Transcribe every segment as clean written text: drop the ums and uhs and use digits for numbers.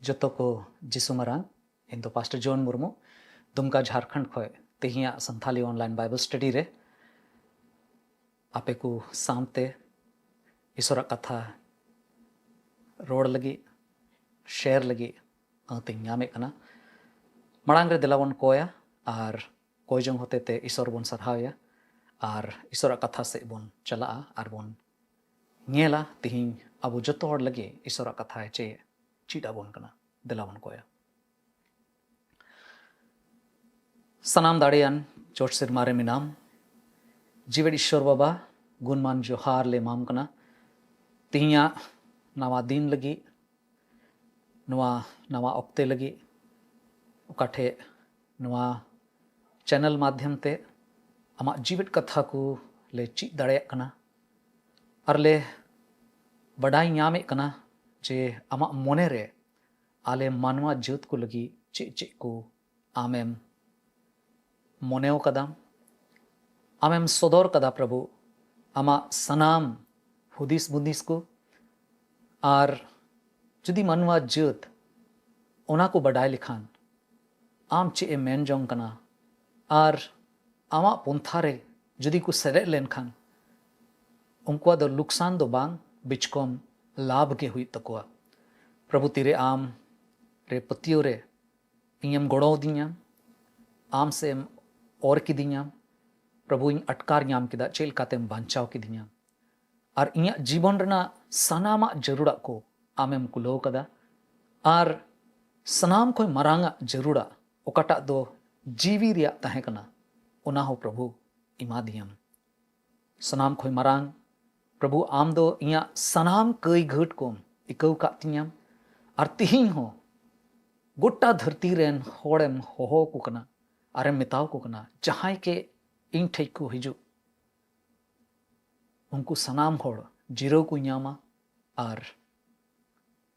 जतो को जिसु मरांग इन दो पास्टर जॉन मुर्मू दुमका झारखंड खोय तेहिया संथाली ऑनलाइन बाइबल स्टडी रे आपे को सामते ईश्वर कथा रोड लगी शेयर लगी ते ᱧᱟᱢᱮ ᱠᱟᱱᱟ मांग रे दिलावन कोया और कोई जंग होते ते ईश्वर बन सरहाया और ईश्वर कथा से बन चला और बन नेला तिहिं अब जतो हर लगे ईश्वर कथा चे चीटा बन कना दिलावन कोया सनाम दाड़ियान चोट सिर मारे मिनाम जीवेड ईश्वर बाबा गुणमान जोहार ले माम कना तिहिया नवा दिन लगी नवा ऑक्ते लगी उकाठे नवा चैनल माध्यम ते आमा जीवित कथा को ले ची दाड़े कना और ले बड़ाई ᱧᱟᱢᱮ कना जे आमा मोने रे आले मानवा जत को लगी चे चे को आमेम मोनेओ कदम आमेम सदर कदा प्रभु आमा सनाम हुदिस बुदिस को और जुदी मानवा जत ओना को बड़ाई लिखान आम चे मेन जोंग कना और आमा पंथारे जुदी को सेरे लेन खान उनको दो लुकसान दो बांग बिचकोम लाभ के हुई तकोआ प्रभु तीरे आम रे पतियो रे इयम गोड़ो दिया आम से और की दिया प्रभु इन अटकार ᱧᱟᱢ किदा चेल कातेम बांचाव की दिया और इया जीवन रना सनामा जरूरा को आमेम कुलो कदा और सनाम कोई मरांगा जरूरा ओकाटा दो जीवी रिया तहे कना ओना हो प्रभु इमा दियम सनाम खोई मरांग प्रभु आम दो इया सनाम कई घट कोम इकौ का तियाम और तिहिं हो गोटा धरती रेन होड़ेम होहो को कना आरेम मिताव को कना जहां के इन ठेक को हिजु उनको सनाम होड़ जीरो को ᱧᱟᱢᱟ और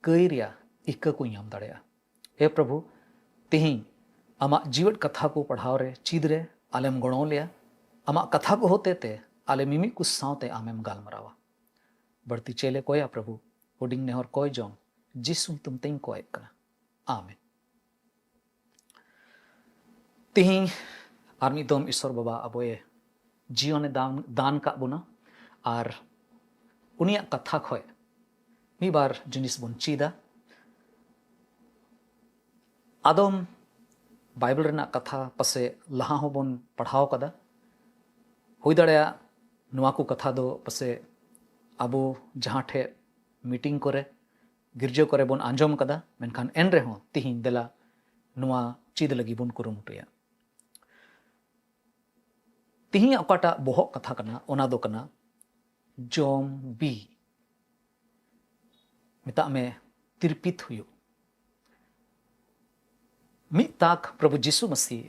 कई रिया इक्का को ᱧᱟᱢ दाड़ेया हे प्रभु तिहिं आमा जीवट कथा को पढ़ाव रे चीद रे आलेम गणो लिया आमा कथा को होते ते आले मिमी कुछ सावते आमेम गालमरावा बढ़ती चेले कोया प्रभु हुडिंग ने और कोई जों जिसु तुम तिंग कोय कना आमेन तिहिं आर्मी दोम ईश्वर बाबा अबोए जीवन दान का बुना और उनिया कथा खोय मी बार जिनिस बुन चीदा आदम बाइबल रेना कथा पसे लहा हो बन पढ़ाव कदा हुई दड़या नुआ को कथा दो पसे अबो जहाँ ठे मीटिंग करे गिरजो करे बन आंजम कदा मेनखान एन रे हो तिहिं देला नुआ चीद लगी बन कुरुमुटुया तिहिं अकाटा बोहक कथा कना ओना दो कना जोम बी मिता में तिरपित हुयो मिताक प्रभु जिसु मसीह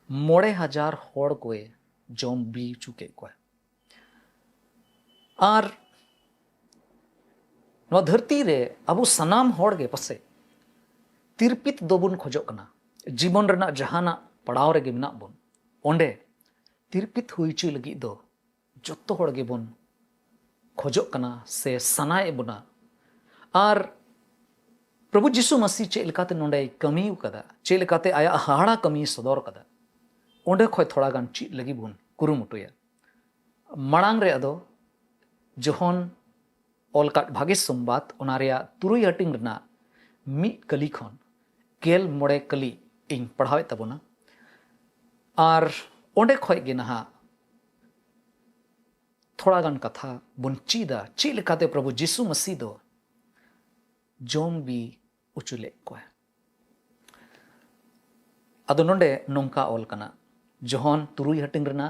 9,000 होड़ कोए जोम बी चुके को और नो धरती रे अबु सनाम होड़ गे पसे तिरपित दोबुन खोजो कना जीवन रना जहाना पड़ाव रे गे मिना बुन ओंडे तिरपित हुईची लगी दो जत्तो होड़ गे बुन खोजो कना से सनाए बुना और प्रभु जिसु मसीह चे लेकाते नोंडे कमी कदा चे लेकाते आया हाड़ा कमी सदर कदा ओंडे खोय थोड़ा गान ची लगी बुन कुरुमुटुया मांग रे अदो जोहन ओलकाट भागे संबाद ओनारिया तुरुई हटिंग रना मी कली खन गेल मोड़े कली इन पढ़ावे तबोना और ओंडे खोय गे नहा थोड़ा गान कथा बुन चीदा ची लेकाते प्रभु जिसु मसीह दो जोम बी उचुले को अदो नोंडे नोंका ओल कना जोहन तुरुई हटिंग रना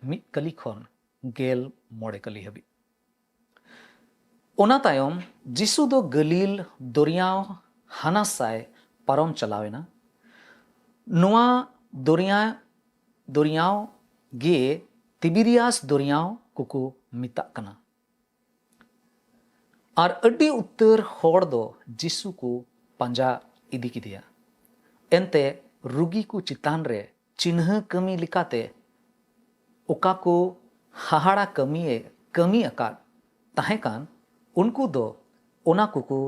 मी कली खन गेल मोड़े कली हबी ओना तायम जिसु दो गलील दरियाव हाना साय पारम चलावेना नुआ दरियाव गे तिबिरियास दरियाव कुकु मिता कना और अड्डी उत्तर होड़ दो जिसु को पंजा इदी किदिया एनते रुगी को चितान रे चिन्ह कमी लिकाते ओका को हाहाड़ा कमी अकाद ताहे कान उनको दो ओना कुकु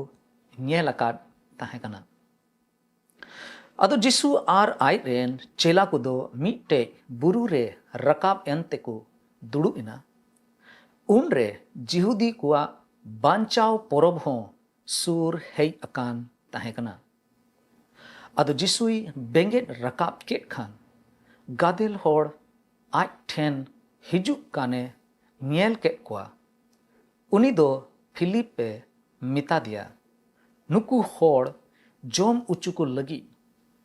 ñेल अकाद ताहे कना। अदो जिसु आर आई रेन चेला को दो मिट्टे बुरु रे रकाब एनते को दुड़ु इना उन रे जिहुदी कुआ बांचाव पोरब हो सूर हेई अकान ताहे कना। अदो जिसुई बेंगेट रकाब केट खान गादेल होड़ आज ठेन हिजुक काने ᱧᱮᱞ केट कुआ उनी दो फिलिप पे मिता दिया नुकु होड़ जोम उचु को लगी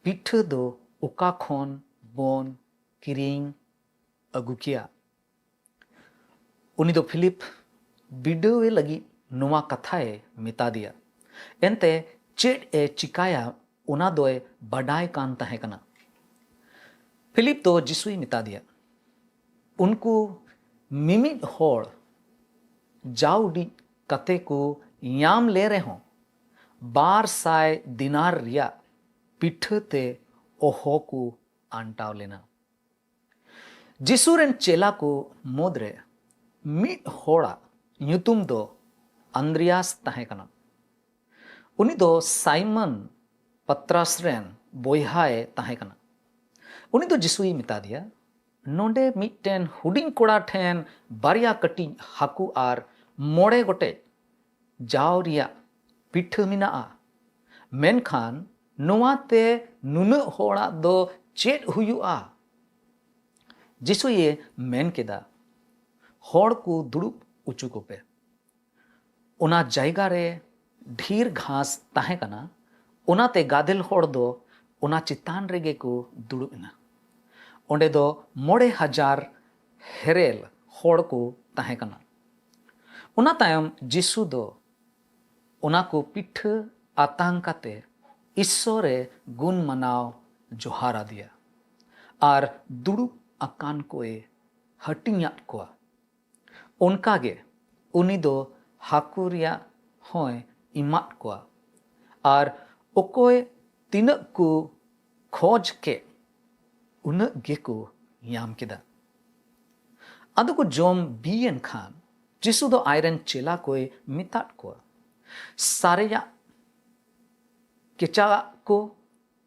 पिठे दो उका खोन बोन किरिंग अगु किया। उनी दो फिलिप बिडवे लगी नुआ कथाए मिता दिया एनते चेड ए चिकाया उना दोए बडाय कान ताहे कना। फिलिप तो जिसुई मिता दिया उनको मिमिद होड़ जाउडी कते को याम ले रहे हों 1200 दिनार रिया पिठते ओहो को आंटाव लेना। जिसुरेन चेला को मोदरे मिड होड़ा ᱧᱩᱛᱩᱢ दो अंद्रियास ताहे कना। उनी दो साइमन पत्रास रेन बोयहाए ताहे कना। उनी दो जिसुई मिता दिया नोंडे मिटन हुडिंग कोड़ा ठेन बारिया कटी हाकू आर मोड़े गोटे जावरिया पिठ मिनाआ मेनखान नोवाते नुना होड़ा दो चेड हुयुआ। जिसु ये मेन केदा होड़ को दुड़ुब उचु को पे उना जायगा रे ढीर घास ताहे कना उनाते गादेल होड़ दो उना चितान रेगे को दुड़ुब इना। ओंडे दो 3000 हेरेल होड़ को ताहे कना। उना तायम जिसु दो उना को पिठ आतांग काते ईश्वरे गुण मनाव जोहारा दिया आर दुड़ुब अकान कोए हटियात कोआ। उनकागे उनी दो हाकुरिया होय इमात कोआ आर ओकोय तिनक को खोज के उनक गे को याम केदा। अदो को जोम बियन खान जिसु दो आयरन चेला कोय मितात कोआ सारेया केचा को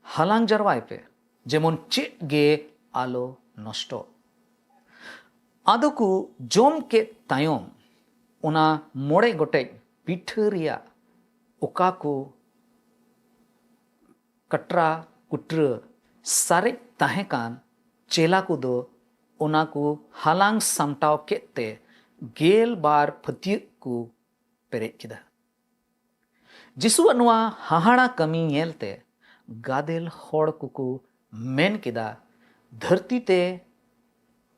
हलांग जरवाय पे जेमन चेट गे आलो नष्टो। आदो को जोम के तायोम उना मोड़े गोटे पिठरिया उका को कटरा कुट्र सारे ताहे कान चेला को दो उना को हलांग सामटाव केते गेल बार फतिय को पेरेज किदा। जिसु अनुआ हाहाड़ा कमी नेलते गादेल होड़ को मेन किदा धरती ते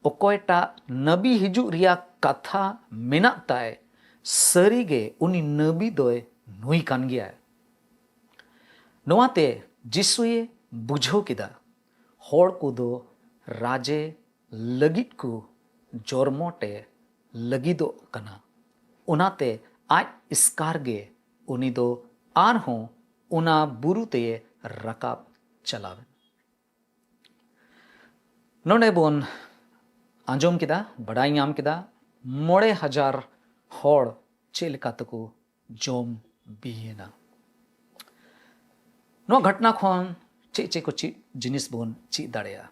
ओकोयटा नबी हिजु रिया कथा मेना ताय सरीगे उनी नबी दोय नुई कान गया। नोआते जिसुए बुझो किदा होड़ को दो राजे लगित को जोरमोटे लगिदो कना उनाते आज इसकारगे उनी दो आर हो उना बुरुते रकाब चलावे। नोंडे बोन आंजोम किदा बड़ाई नाम किदा 3000 होड़ चेलका तको जोम बियेना। नो घटना खोन चे चे को ची जिनिस बोन ची दाड़ेया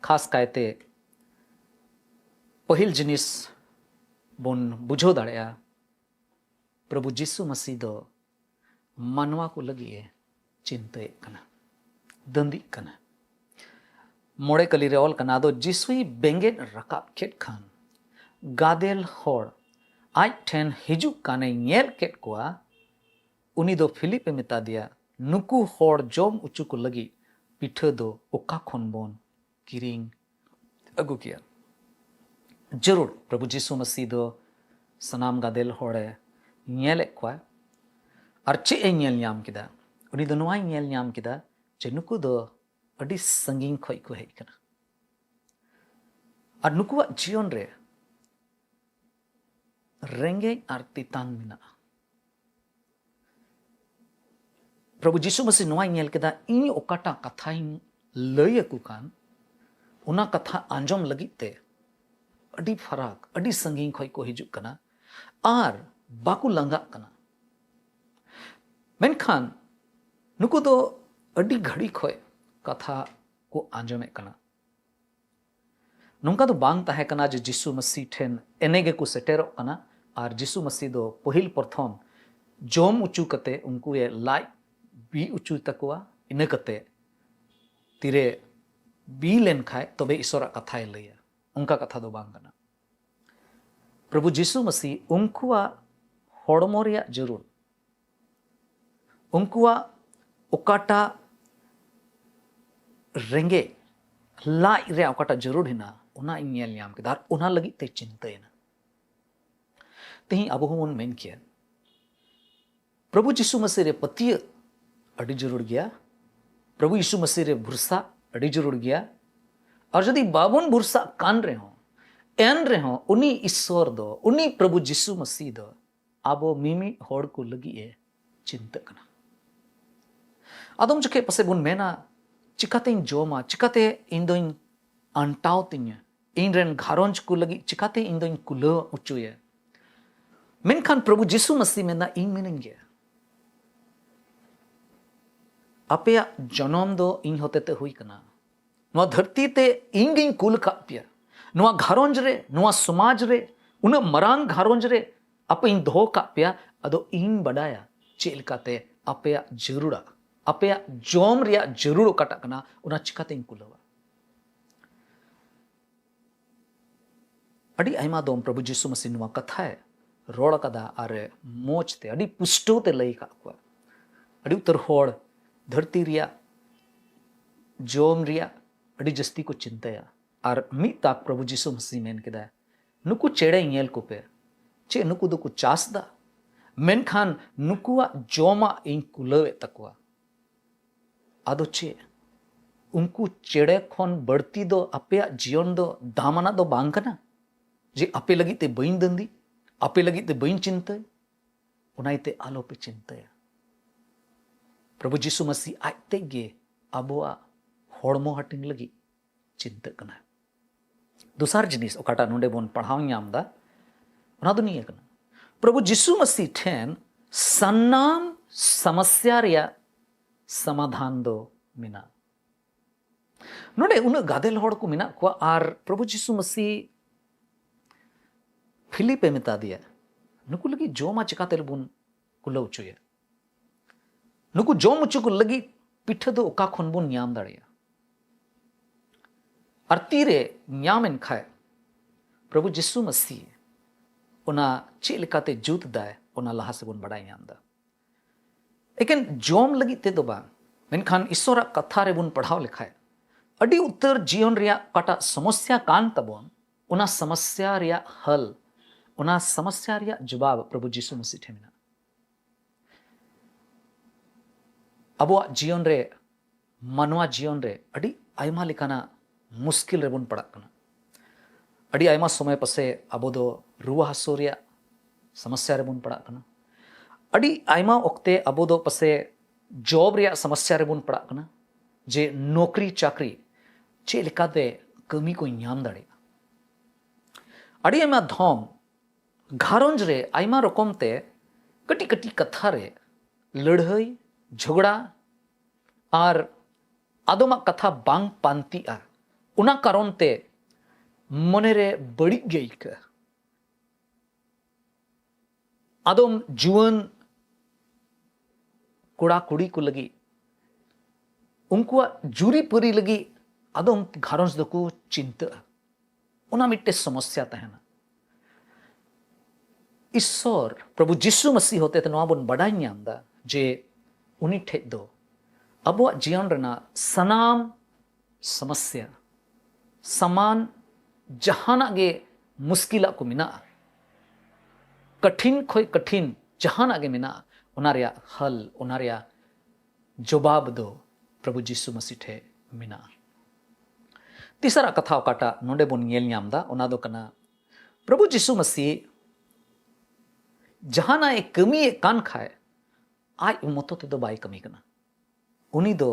खास कायते पहिल जिनिस बोन बुझो दाड़ेया प्रभु जिसु मसीह दो मानवा को लगिए चिंते कना दंदी कना मोड़े कली रे ऑल कना दो जिसुई बेंगेट रकाब केट खान गादेल होड़ आज ठेन हिजुक काने ᱧᱮᱞ केट कोआ उनी दो फिलिप मिता दिया नुकु होड़ जोम उचु को लगी पिठे दो ओका खोन बोन किरिंग अगु किया। जरूर प्रभु जिसु मसीह दो सनाम गादेल होड़े ᱧᱮᱞᱮ कोआ और चे ए ᱧᱮᱞ ᱧᱟᱢ किदा उनी दो नोआई ᱧᱮᱞ ᱧᱟᱢ किदा जे नुकु दो अडी संगीन खोई को हेज कना और नुकुआ जीवन रे रेंगे और तितान मिना। प्रभु जिसु मसीह नोआई ᱧᱮᱞ किदा इन ओकाटा कथाई लय को कान उना कथा आंजोम लगी ते अडी फराक अडी संगीन खोई को हिजुक कना और बाकू लंगा कना। मेनखान नुकु दो अडी घड़ी खोय कथा को आंजमें कना नोंका दो बांग ताहे कना जे जिसु मसीह ठेन एनेगे को सेटेरो कना और जिसु मसीह दो पहिल प्रथम जोम उचू कते उनको ये लाई बी उचू तकवा इने कते तीरे बी लेन खाए तबे ईश्वरा कथा लैया उनका कथा दो बांग कना प्रभु जिसु मसीह उनकुआ होड़मो रिया जरूर उनकुआ ओकाटा रेंगे लाई रे ओकाटा जरूर हिना उना इnyel nyam के दार उना लगी ते चिंतेना तेही अब हम मेन किया प्रभु यीशु मसीह रे पति अड़ी जरूर गया प्रभु यीशु मसीह रे भरसा अड़ी जरूर गया और यदि बाबन भरसा कान रे हो एन रे हो उनी ईश्वर दो उनी प्रभु यीशु मसीह दो आबो मिमी होड़ को लगी ए चिंता कना आदम जके पसे बुन मेना चिकाते जोमा चिकाते इन दोइन अंटाव तिन्या इन रेन घारोंज को लगी चिकाते इन दोइन कुलो उचुए मेनखान प्रभु यीशु मसीह मेना इन मिनेंगे अपया जनम दो इन होते ते हुई कना नुआ धरती ते इन गिन कुल काप्या नुआ घारोंज रे नुआ समाज रे उना मरांग घारोंज रे अपे इन धो काप्या अदो इन बडाया चेलकाते अपया जरूरा अपया जोम रिया जरूर काटा कना उना चिकाते इन कुलवा अड़ी आयमा दोम प्रभु यीशु मसीह नुआ कथा है रोड़ कदा आरे मोच ते अड़ी पुष्टो ते लई का अड़ी उतर होड़ धरती रिया जोम रिया अड़ी जस्ती को चिंताया और मी ताक प्रभु यीशु मसीह मेन केदा नुकु चेड़े इंगेल को पे चे नुकु दो को चास दा मेनखान नुकुआ जोमा इन कुलवे तकवा आदो चे उनको चेड़े खोन बढ़ती दो अपया जीवन दो दामना दो बांग कना जे अपे लगी ते बइन दंदी अपे लगी ते बइन चिंता उनाइते आलो पे चिंता प्रभु यीशु मसीह आते गे अबुआ होड़मो हटिंग लगी चिंता कना दूसर जिनिस ओकाटा नोंडे बोन पढ़ाव ᱧᱟᱢदा ओना दो निया कना प्रभु यीशु मसीह ठेन सन्नाम समस्या रिया समाधान दो मिना नोंडे उन गादेल होड़ को मिना को are Prabhu Yeshu Masih Philippe मेता दिया नुकु लगी जोमा चिकाते बुन कुलो उचुया नुकु जोम उचु को लगी पिठ दो ओका खन बुन ᱧाम दाड़िया और तीरे ᱧामेन खाए प्रभु यीशु मसीह उना चे लेकाते जूत दाय उना लहा से बुन बड़ाई ᱧाम दा लेकिन जोम लगी ते दो बा मेनखान ईश्वरा कथा रे बुन पढ़ाव लिखाए अड़ी उत्तर जीवन रिया काटा समस्या कान तबोन उना समस्या रिया हल उना समस्या रिया जवाब प्रभु यीशु मसीह ठेमिना अबो जीवन रे मानवा जीवन रे अड़ी आयमा लिकाना मुश्किल रे बुन पड़ा कना अड़ी आयमा समय पसे अबो दो रुआ हासो रिया समस्या रे बुन पड़ा कना अड़ी आयमा ओक्ते अबो दो पसे जॉब रिया समस्या रे बुन पड़ा कना जे नौकरी चाकरी चे लेकाते कमी को ᱧाम दाड़े अड़ी आयमा धोम घारोंज रे आयमा रकम ते कटी कटी कथा रे लड़ाई झगड़ा और आदमा कथा बांग पांती आ उना कारण ते मने रे बड़ी गई का आदम जुवन कोड़ा कुड़ी को लगी उनको जुरी परी लगी आदम घारोंज दको चिंता उना मिट्टे समस्या तहना ईश्वर प्रभु यीशु मसीह होते थे नवा बुन बड़ा ᱧाम दा जे उनी ठे दो अबो जीवन रना सनाम समस्या समान जहाना गे मुश्किला को मिना कठिन खोय कठिन जहाना गे मिना उना रिया हल उना रिया जवाब दो प्रभु यीशु मसीह ठे मिना तीसरा कथा काटा नोंडे बुन ᱧᱮᱞ ᱧᱟᱢ दा उना दो कना प्रभु यीशु मसीह जहाना एक कमी एक कान खाए आज मतो ते दो बाई कमी कना उनी दो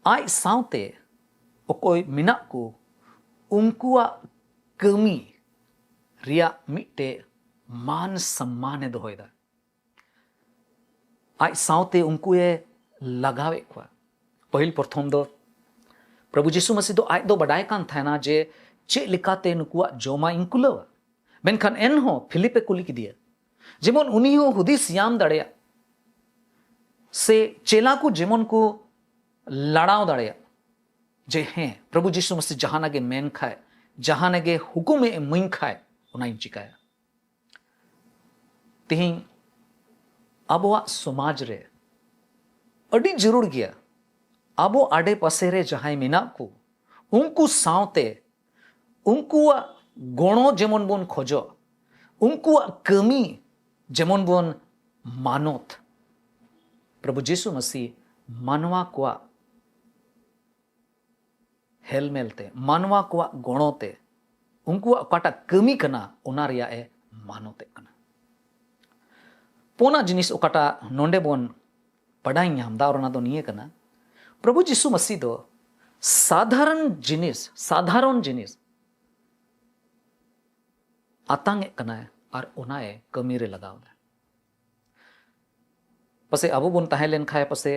आज सावते ओकोय मिना को उनकुआ कमी रिया मिट्टे मान सम्मान दोहयदा आज सावते उनको ये लगावे को पहिल प्रथम दो प्रभु जीशु मसीह दो आज दो बडाय कान थाना जे चे लिकाते नुकुआ जोमा इंकुलवा मेनखान एन हो फिलिपे कुली की दिया जेमन उनी हो हुदिस याम दाड़ेया से चेला को जेमन को लड़ाव दाड़ेया जे हैं प्रभु जीशु मसीह जहाना के मेन खाए जहाना के हुकुम मुइन खाए उना इन चिकाया तिहिं अबवा समाज रे अड़ी जरूर गया अबो आडे पासे रे जहां मेना को उनको सावते उनको गणो जेमन बोन खोजो उनको कमी जेमन बोन मानोत प्रभु जीशु मसीह मानवा को हेलमेलते मानवा को गणोते उनको अकाटा कमी कना उना रिया ए मानोते कना पोना जिनिस ओकाटा नोंडे बोन पढ़ाई नामदा और दो निये कना प्रभु जीशु मसीह दो साधारण जिनिस आतांगे कना और उनाए कमी रे लगाव दे पसे अबो बोन ताहे लेन खाए पसे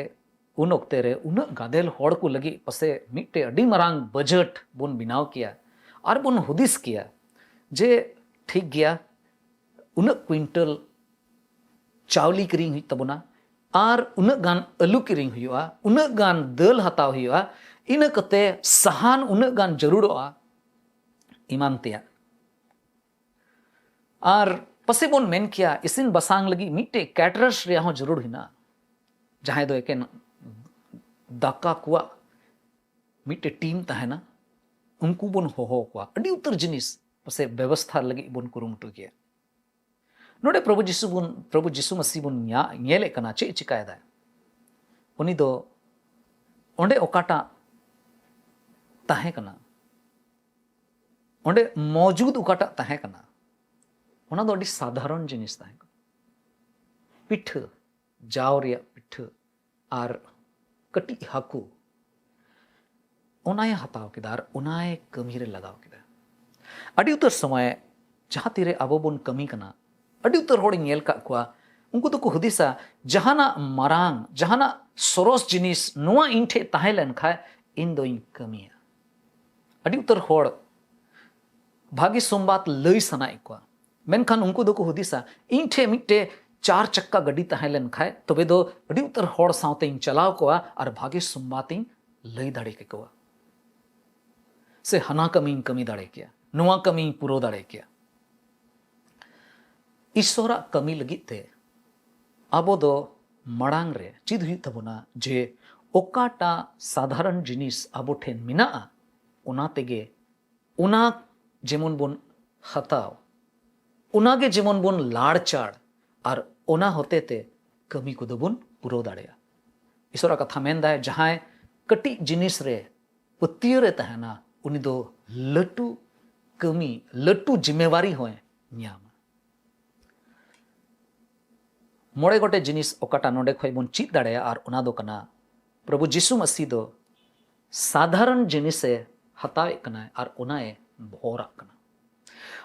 उन ओक्ते रे उन गादेल होड़ को लगी पसे मिट्टे अडी मरांग बजट बोन बिनाव किया और बोन हुदिस किया जे ठीक गया उन क्विंटल चावली किरिंग हुई तबना और उन गान आलू किरिंग हुआ उन गान दाल हताव हुआ इन कते सहान उन गान जरूरोआ ईमान तिया और पसे बोन मेन किया इसिन बसांग लगी मिट्टे कैटरर्स रे हो जरूर हिना जहां दो एके दाका कुआ मिट्टे टीम तहना उनको बोन हो कुआ अडी उतर जिनिस पसे व्यवस्था लगी बोन कुरुमुटु किया नोडे प्रभु जीशु मसीह बोन ñele कना चे चिकाय दा उनी दो ओंडे ओकाटा ताहे कना ओंडे मौजूद ओकाटा ताहे कना ओना दो अडी साधारण जिनिस ताहे पिठ जाव रिया पिठ आर कटी हाकू ओनाए हताव किदा आर ओनाए कमी रे लगाव किदा अडी उतर समय जहां तीरे अबो बोन कमी कना अड़ी उतर होड़ नेल का कुआ उनको तो को हुदिसा जहाना मरांग जहाना सरोस जिनिस नुआ इंठे ताहे लेन खाए इन दो इन कमिया अड़ी उतर होड़ भागी सोमबात लई सनाई कुआ मेनखान उनको दो को हुदिसा इंठे मिट्टे 4 चक्का गड्डी ताहे लेन खाए तबे दो अड़ी उतर होड़ सावते इन चलाव कुआ और भागी सोमबात इन लई दाड़े के कुआ से हना कमी दाड़े किया नुआ कमी पुरो दाड़े किया ईश्वरा कमी लगित ते अबो दो मड़ांग रे चिद हुई तबना जे ओकाटा साधारण जिनिस अबो ठेन मिना उना तेगे उना जेमन बोन हताव उनागे जेमन बोन लाड़चाड़ और उना होते ते कमी को दो बोन पुरो दाड़ेया ईश्वरा कथा मेंदा है जहां कटी जिनिस रे पत्तियो रे तहना उनी दो लटू कमी लटू जिम्मेवारी होए न्याम मोड़े गोटे जिनिस ओकाटा नोडे खोय बोन चित दाड़ेया और उना दो कना प्रभु जीशु मसीह दो साधारण जिनिसे हतावे कना और उनाए भोरा कना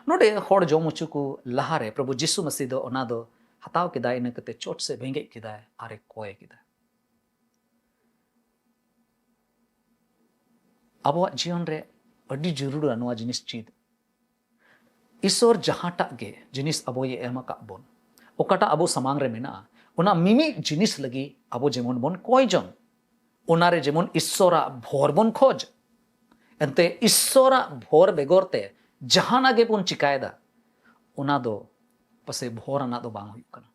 नोडे होड़ जोमुचु को लहारे प्रभु जीशु मसीह दो उना दो हताव किदा इन कते चोट से भेंगे किदा आरे कोय किदा अबो जीवन रे अडी जरूर अनुवा जिनिस चित ईश्वर जहाटा गे जिनिस अबो ये एमा का बोन ओकाटा अबो समांग रे मेना उना मिमी जिनिस लगी अबो जेमन बोन कोय जन उनारे जेमन ईश्वरा भोर बोन खोज एंते ईश्वरा भोर बेगोरते जहाना गे बोन चिकायदा उना दो पसे भोर अना दो बांग हुई कना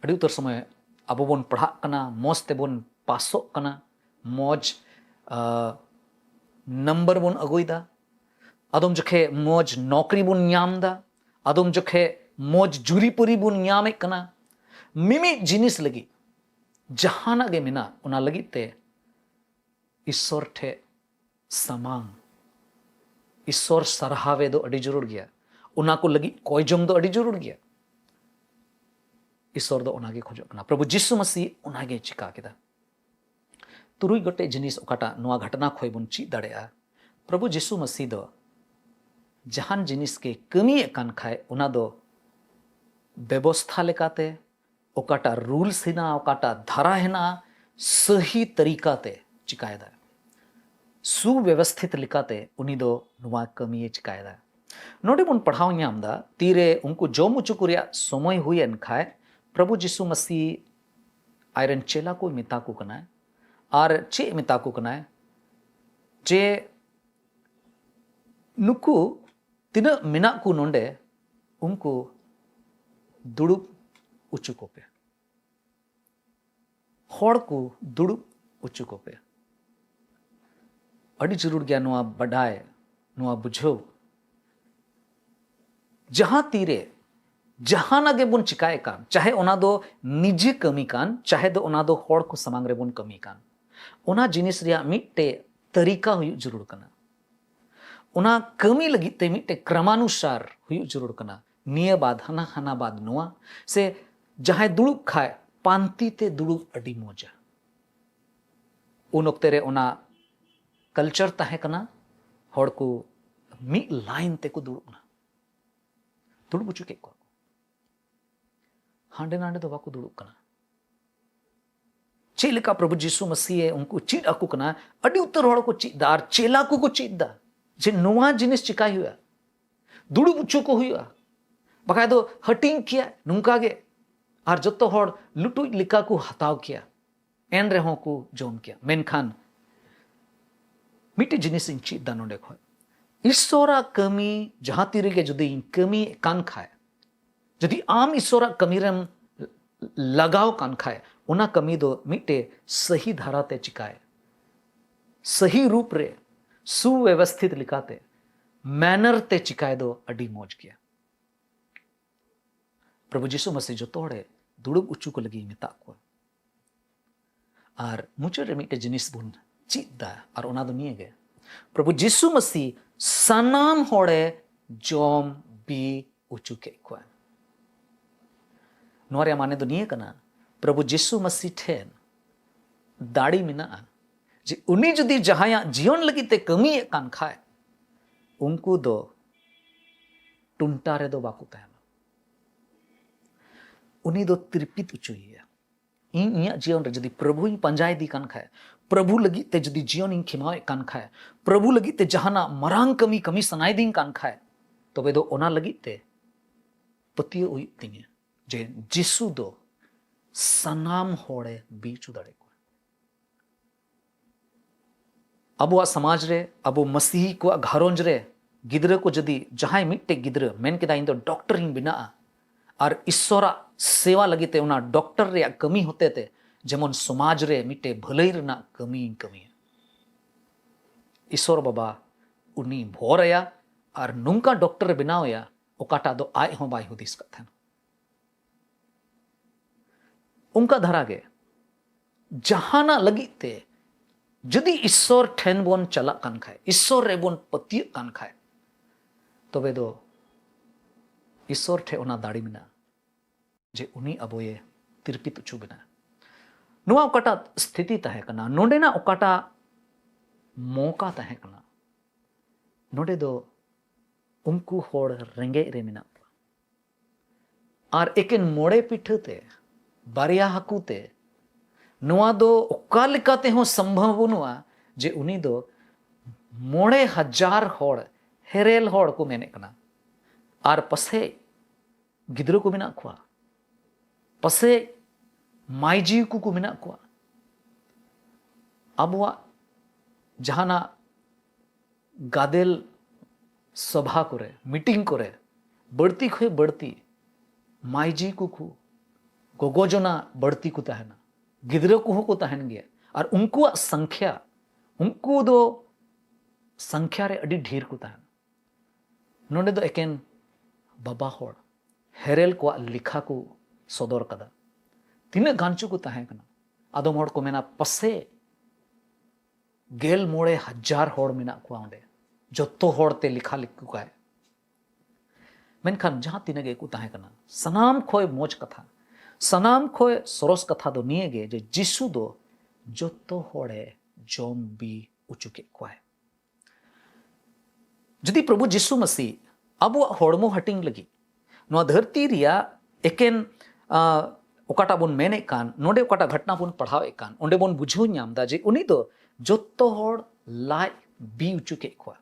अड़ी उतर समय अबो बोन पढ़ा कना मोज ते बोन पासो कना मोज नंबर बोन अगुईदा अदम जखे मोज नौकरी बोन न्यामदा अदम जखे मोज जुरीपुरी बुन न्यामे कना मिमी जिनिस लगी जहाना गे मिना उना लगी ते ईश्वर ठे समांग ईश्वर सरहावे दो अड़ी जरूर गया उना को लगी कोई जंग दो अड़ी जरूर गया ईश्वर दो उनागे खोजो कना प्रभु जीशु मसीह उनागे चिका किदा तुरुई गोटे जिनिस ओकाटा नोआ घटना खोय बुन ची दाड़ेया प्रभु जीशु मसीह दो जहान जिनिस के कमी कान खाए उना दो व्यवस्था लेकाते ओकाटा रूल्स हेना ओकाटा धारा हेना सही तरीका ते चिकायदा सुव्यवस्थित लिकाते उनी दो नुआ कमी चिकायदा नोडे बन पढ़ाव नामदा तीरे उनको जोम उचुक रिया समय हुएन खाए प्रभु यीशु मसीह आयरन चेला को मिता को कनाय और चे मिता को कनाय जे नुकु तीन मिना को नोंडे उनको दुड़ुब उचुको पे हॉड़ को दुड़ुब उचुको पे अड़ी जरूर गया नुआ बढ़ाए नुआ बुझो जहां तीरे जहां नागे बुन चिकाए कान चाहे ओना दो निजे कमी कान चाहे दो ओना दो हॉड़ को समांग रे बुन कमी कान ओना जिनिस रिया मिट्टे तरीका हुई जरूर कना ओना कमी लगी ते मिट्टे क्रमानुसार हुई जरूर कना निया बाद हना हना बाद नुआ से जहां दुड़ुब खाए पांती ते दुड़ुब अडी मोजा उन ओक्ते रे ओना कल्चर ताहे कना हॉड़ को मी लाइन ते को दुड़ुब ना दुड़ुब उचु के को हांडे नांडे दो बाको दुड़ुब कना चेलिका प्रभु यीशु मसीह उनको चीड आकु कना अडी उत्तर हॉड़ को चीदार चेला को चीद दा जे नुआ जिनिस चिकाई हुआ दुड़ुब उचु को हुआ बकाय दो हटिंग किया नुंका गे और जत्तो हॉड़ लुटुज लिका को हताव किया एन रेहों को जोम किया मेनखान मिट्टी जिनिस इन चीद दा नोंडे खो ईश्वरा कमी जहां तीरे जुदी कमी कान खाए जदि आम ईश्वरा कमी रेम लगाव कान खाए उना कमी दो मिट्टे सही धारा ते चिकाए सही रूप रे सुव्यवस्थित लिखाते मैनर ते चिकाए दो अडी मौज किया प्रभु यीशु मसीह जो तोड़े दुड़ुब उचू को लगी मिता को और मुझे रे मिट्टे जिनिस बुन चिदा और ओना दो निये गे प्रभु यीशु मसीह सनाम होड़े जोम बी उचु के को नोरिया माने दो निये कना प्रभु यीशु मसीह ठेन दाड़ी मिना जे उनी जुदी जहाया जीवन लगी ते कमी कान खाए उनको दो टुंटारे दो बाकू तहना उनी दो त्रिपित उचुइया इन इया जीवन रे जदी प्रभु इन पंजाय दी कान खाए प्रभु लगी ते जदी जीवन इन खिमावे कान खाए प्रभु लगी ते जहाना मरांग कमी कमी सनाई दी कान खाए तो वे दो ओना लगी ते पतियो उई तिंगे जे जिसु दो सनाम होड़े बीचु दड़े को अबुआ समाज रे अबु मसीही को घरोंज रे गिद्रे को जदी जहां मिट्टे गिद्रे मेन केदा इन दो डॉक्टर हिंग बिना और ईश्वरा सेवा लगी ते उना डॉक्टर रे कमी होते ते जेमन समाज रे मिट्टे भलई रना कमी कमी ईश्वर बाबा उनी भोरया और नुंका डॉक्टर बनावया ओकाटा दो आय हो बाय हुदिस कथन उनका धरा गे जहाना लगी ते जदि ईश्वर ठेन बोन चला कान खाए ईश्वर रे बोन पति कान खाए तबे दो ईश्वर ठे ओना दाड़ी मिना जे उनी अबोये तिरपित उचु बिना नुआ ओकाटा स्थिति तहे कना नोडेना ओकाटा मौका तहे कना नोडे दो उनको होड़ रेंगे रे मिना और एकेन मोड़े पिठते बारिया हकुते नुआ दो ओका लिकाते हो संभव बनुआ जे उनी दो 9,000 होड़ हेरेल होड़ को मेने कना और पसे गिद्रो को मिना खुआ पसे माइजी को मिना खुआ अबुआ जहाना गादेल सभा करे मीटिंग करे बढ़ती खुए बढ़ती माइजी को गोगोजना बढ़ती को तहना गिद्रो को तहन गया और उनको संख्या उनको दो संख्या रे अड़ी ढेर को तहन नोडे दो एकेन बाबा होड़ हेरेल को लिखा को सदर कदा तीन गांचू को तहन कना आदम होड़ को मेना पसे 9,000 होड़ मेना को आंडे जत्तो होड़ ते लिखा लिखु का मेनखान जहां तीन गे को तहन कना सनाम खोय मोज कथा सनाम खोय सरस कथा दो निये गे जे जिसु दो जत्तो होड़े जोम बी उचुके कोय जदि प्रभु जिसु मसीह अब होड़मो हटिंग लगी नो धरती रिया एकेन ओकाटा बोन मेने कान नोडे ओकाटा घटना बोन पढ़ावे कान ओंडे बोन बुझो ᱧᱟᱢदा जे उनी दो जोत्तो होड़ लाय बी उचु के कोआ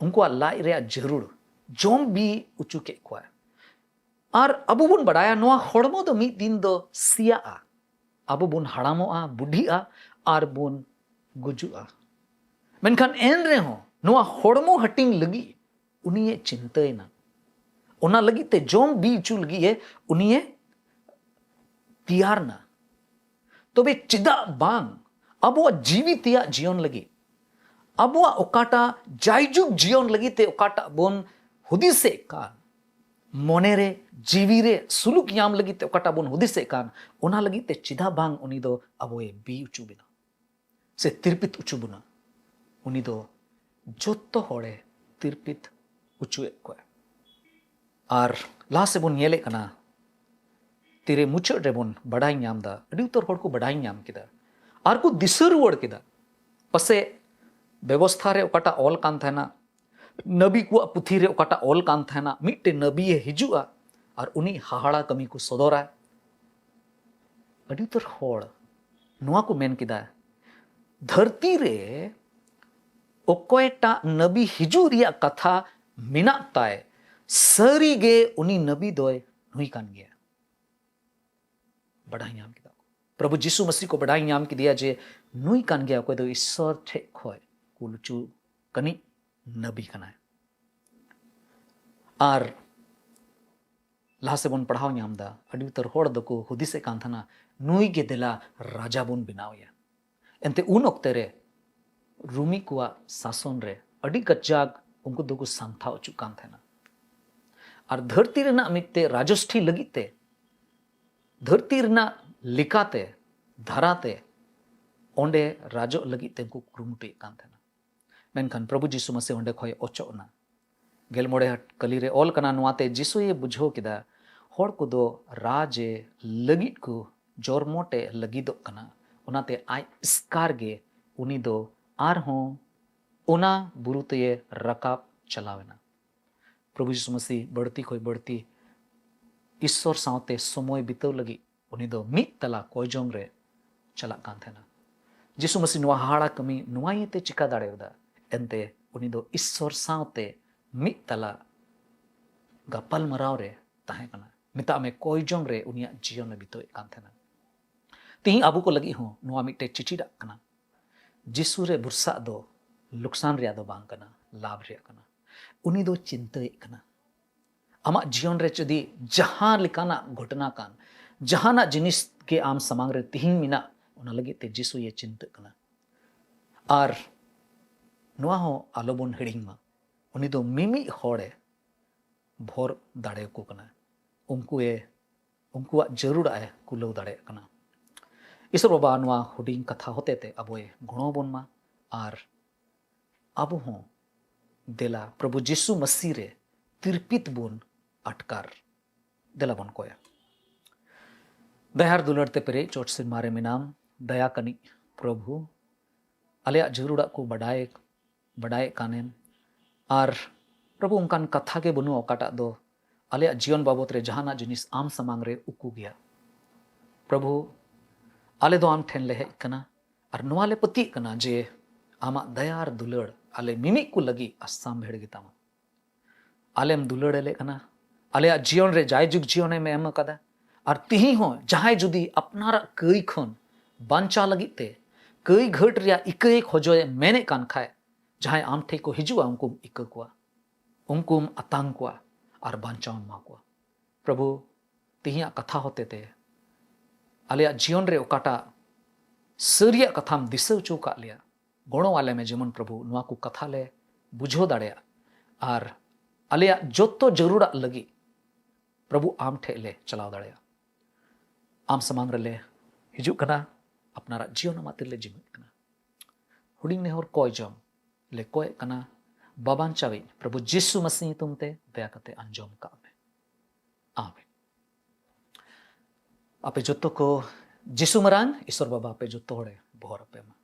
उनको लाय रे जरूर जोम बी उचु के कोआ और अबो बोन बड़ाया नोआ होड़मो दो मी दिन दो सियाआ अबो बोन हड़ामोआ बुढ़िया और बोन गुजुआ मेनखान एन रे हो नोआ होड़मो हटिंग लगी उनिये चिंतायना ओना लगी ते जोम बी उचु लगी है उनिये तियारना तो बे चिदा बांग अबो जीवितिया जीवन लगी अबो ओकाटा जायजुग जीवन लगी ते ओकाटा बोन हुदिसे कान मोने रे जीवी रे सुलुक याम लगी ते ओकाटा बोन हुदिसे कान ओना लगी ते चिदा बांग उनी दो अबो ए बी उचु बिना से तिरपित उचु बुना उनी दो जोत्तो होड़े तिरपित उचु एक को और ला से बोन येले कना तेरे मुचड़ रे बोन बड़ाई ᱧᱟᱢ दा अडी उतर होड़ को बड़ाई ᱧᱟᱢ किदा और को दिस रुवड़ किदा पसे व्यवस्था रे ओकाटा ऑल कान थाना नबी को पुथी रे ओकाटा ऑल कान थाना मिट्टे नबी हिजुआ और उनी हाहाड़ा कमी को सदोरा अडी उतर होड़ नोआ को मेन किदा धरती रे ओकोयटा नबी हिजु रिया कथा मिना ताय सरी गे उनी नबी दोय नुई कान गया बढ़ाई ᱧᱟᱢ किदा प्रभु जीसु मसीह को बढ़ाई ᱧᱟᱢ किदिया जे नुई कान गया कोई दो ईश्वर ठे खोय कुलचु कनी नबी कनाय और लहा से बोन पढ़ाव ᱧᱟᱢ दा अडी उतर होड़ दको हुदिसे कान थाना नुई गे देला राजा बोन बनावया एनते उन ओक्ते रे रूमी कुआ शासन रे अडी कच्चाग उनको दको सांथा उचु कान थाना और धरती रेना मिते राजस्थी लगिते धरती रेना लिकाते धराते ओंडे राजो लगिते उनको कुरुमुटे कान थाना मेनखान प्रभु जीसु मसीह ओंडे खोय ओचोना गेलमोड़े कली रे ऑल कना नुआते जीसु ये बुझो किदा होड़ को दो राजे लगित को जोरमोटे लगिदो कना ओनाते आय स्कार गे उनी दो आर हो ओना बुरुते ये रकाब चलावेना प्रभु यीशु मसीह बढ़ती खोय बढ़ती ईश्वर सावते समय बिताव लगी उनी दो मित तला कोयजोंग रे चला कान थेना यीशु मसीह नुआ हाड़ा कमी नुआ येते चिका दाड़ेवदा एनते उनी दो ईश्वर सावते मित तला गपल मराव रे ताहे कना मिता में कोयजोंग रे उनिया जीवन बिताव कान थेना तिही आबू को लगी हो नुआ मिटे चिचिडा कना जीसु रे बुरसा दो लुकसान रिया दो बांग कना लाभ रिया कना उनी दो चिंताए कना आमा जीवन रे जदी जहां लिकाना घटना कान जहाना जिनिस के आम समांग रे तिहिं मिना उना लगी ते जीसु ये चिंता कना और नुआ हो आलोबन हिड़िंग मा उनी दो मिमी होड़े भोर दाड़े को कना उनको जरूर आए कुलो दाड़े कना ईश्वर बाबा नुआ हुडिंग कथा होते ते अबोए गुणो बोन मा और अब हो देला प्रभु जीसु मसीह रे तिरपित बोन अटकार देला बोन कोया दयार दुलड़ते पेरे चोट से मारे मिनाम दया कनी प्रभु आलिया जरूरा को बढ़ाए कानेम और प्रभु उनकान कथा के बनु ओकाटा दो आलिया जीवन बाबत रे जहाना जिनिस आम समांग रे उकू गया प्रभु आले दो आम ठेन ले हेज कना और नुआ ले पति कना जे आमा दयार दुलड़ आले मिमी को लगी अस्साम भेड़ गितामा आलेम दुलड़ ले कना आले जीवन रे जायजुग जीवन में एम कदा और तिही हो जहां जुदी अपनारा कई खन बांचा लगीते कई घट रिया इके खोजोए मेने कान खाए जहां आम ठे को हिजुआ उनको इक कुआ उनको अतांग कुआ और बांचाव मा कुआ प्रभु तिहिया कथा होते ते आलिया जीवन रे ओकाटा सरिया कथाम दिशा चो का लिया गोणो वाले में जेमन प्रभु नुआ को कथा ले बुझो दाड़िया और आलिया जोतो जरूरा लगी प्रभु आम ठे ले चलाव दाड़िया आम समांग रे ले हिजु कना अपनारा जीवन माते ले जिमित कना हुडिंग ने होर कोय जम ले कोय कना बाबान चावी प्रभु जीसु मसीह तुमते दया कते अंजोम का में आमीन आपे जोतो को जीसु मरान ईश्वर बाबा आपे जोतो होड़े भोर आपे मा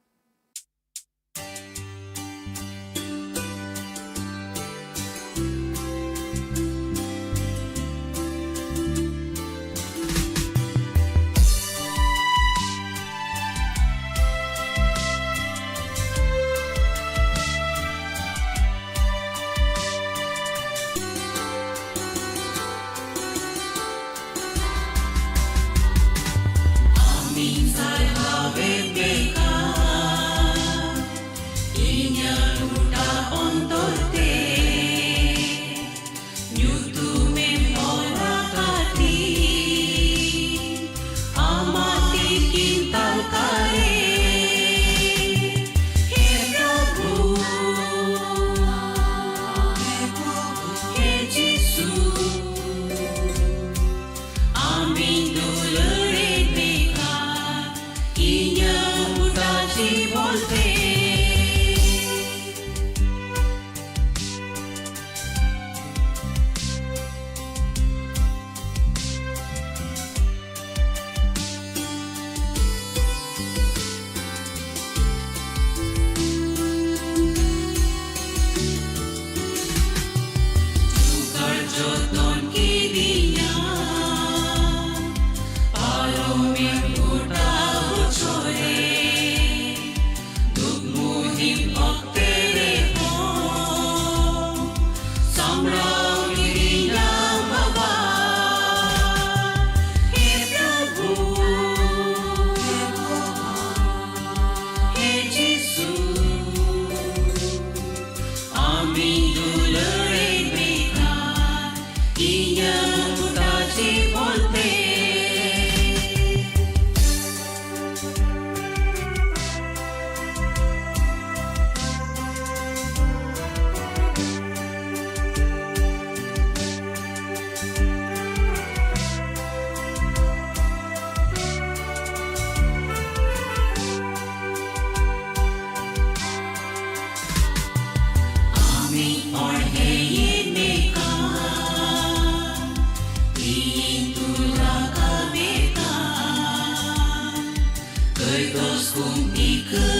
Amin dulerin mereka, inya mutaji bolpe. Joton kidinya, parong yang utau chore, duk muhim ok telepon, samrang dirinya bawa. He Prabhu, He Jesus, Amin dulerin mereka, inya mutaji bolpe. Amin और है ये नेका, itulah kebaikan, kertas kum ike